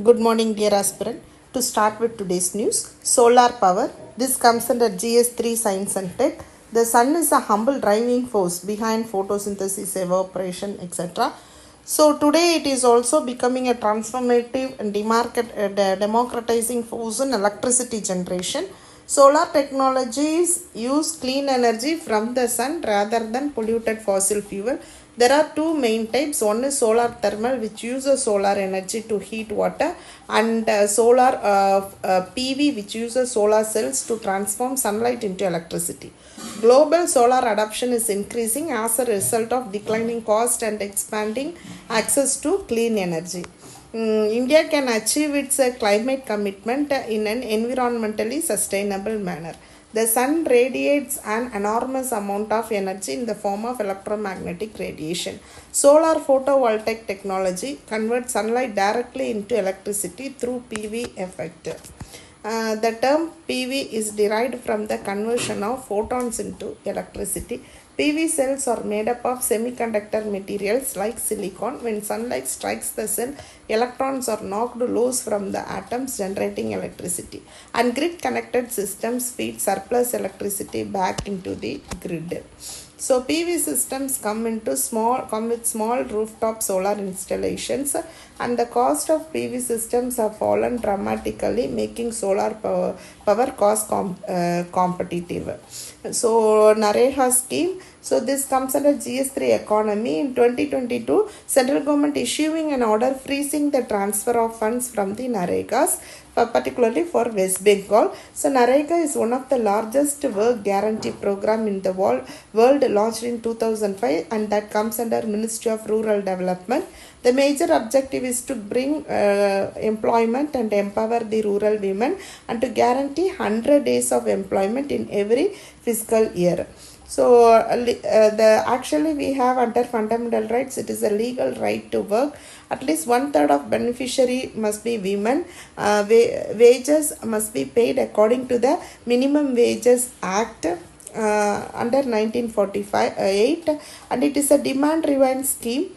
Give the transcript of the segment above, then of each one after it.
Good morning, dear aspirant. To start with today's news, solar power. This comes under GS3 Science and Tech. The sun is a humble driving force behind photosynthesis, evaporation, etc. So today it is also becoming a transformative and democratizing force in electricity generation. Solar technologies use clean energy from the sun rather than polluted fossil fuel. There are two main types. One is solar thermal, which uses solar energy to heat water, and solar PV, which uses solar cells to transform sunlight into electricity. Global solar adoption is increasing as a result of declining cost and expanding access to clean energy. India can achieve its climate commitment in an environmentally sustainable manner. The sun radiates an enormous amount of energy in the form of electromagnetic radiation. Solar photovoltaic technology converts sunlight directly into electricity through PV effect. The term PV is derived from the conversion of photons into electricity. PV cells are made up of semiconductor materials like silicon. When sunlight strikes the cell, electrons are knocked loose from the atoms, generating electricity. And grid-connected systems feed surplus electricity back into the grid. So PV systems come with small rooftop solar installations, and the cost of PV systems have fallen dramatically, making solar power cost competitive. So Narha Scheme. So this comes under GS3 economy. In 2022, central government issuing an order freezing the transfer of funds from the Naregas, particularly for West Bengal. So Narega is one of the largest work guarantee program in the world, launched in 2005, and that comes under Ministry of Rural Development. The major objective is to bring employment and empower the rural women, and to guarantee 100 days of employment in every fiscal year. So actually we have under fundamental rights, it is a legal right to work. At least 1/3 of beneficiary must be women. Wages must be paid according to the Minimum Wages Act under 1948, and it is a demand driven scheme.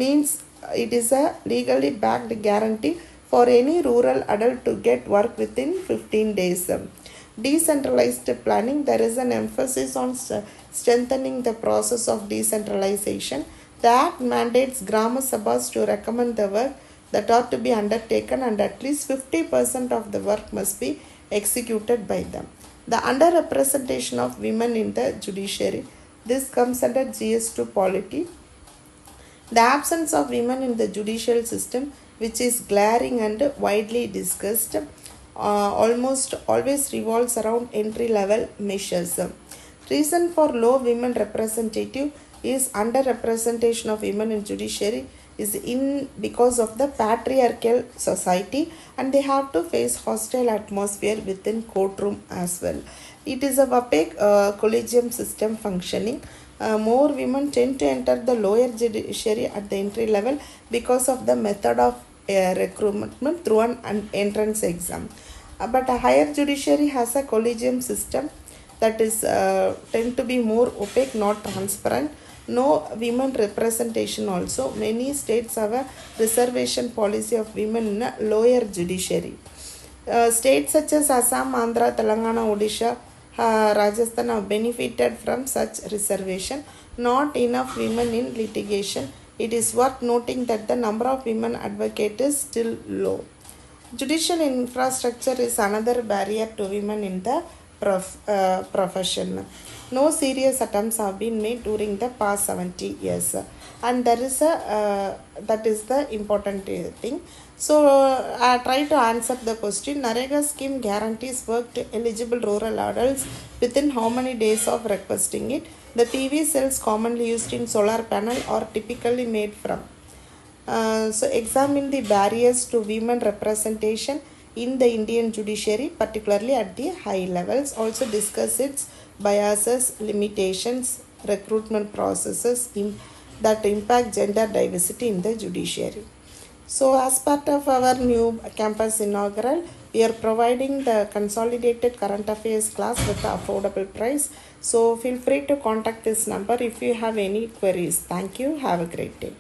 Means it is a legally backed guarantee for any rural adult to get work within 15 days. Decentralized planning, there is an emphasis on strengthening the process of decentralization. The Act mandates Grama Sabhas to recommend the work that ought to be undertaken, and at least 50% of the work must be executed by them. The underrepresentation of women in the judiciary, this comes under GS2 polity. The absence of women in the judicial system, which is glaring and widely discussed, almost always revolves around entry-level measures. Reason for low women representative is underrepresentation of women in judiciary is because of the patriarchal society, and they have to face hostile atmosphere within courtroom as well. It is a opaque collegium system functioning. More women tend to enter the lower judiciary at the entry level because of the method of recruitment through an entrance exam. But a higher judiciary has a collegium system that is tend to be more opaque, not transparent. No women representation also. Many states have a reservation policy of women in a lower judiciary. States such as Assam, Andhra, Telangana, Odisha, Rajasthan have benefited from such reservation. Not enough women in litigation. It is worth noting that the number of women advocates is still low. Judicial infrastructure is another barrier to women in the profession. No serious attempts have been made during the past 70 years, and there is that is the important thing. So I try to answer the question. Narega scheme guarantees work to eligible rural adults within how many days of requesting it. The PV cells commonly used in solar panel are typically made from. So examine the barriers to women representation in the Indian judiciary, particularly at the high levels. Also discuss its biases, limitations, recruitment processes that impact gender diversity in the judiciary. So as part of our new campus inaugural, we are providing the consolidated current affairs class with the affordable price. So feel free to contact this number if you have any queries. Thank you. Have a great day.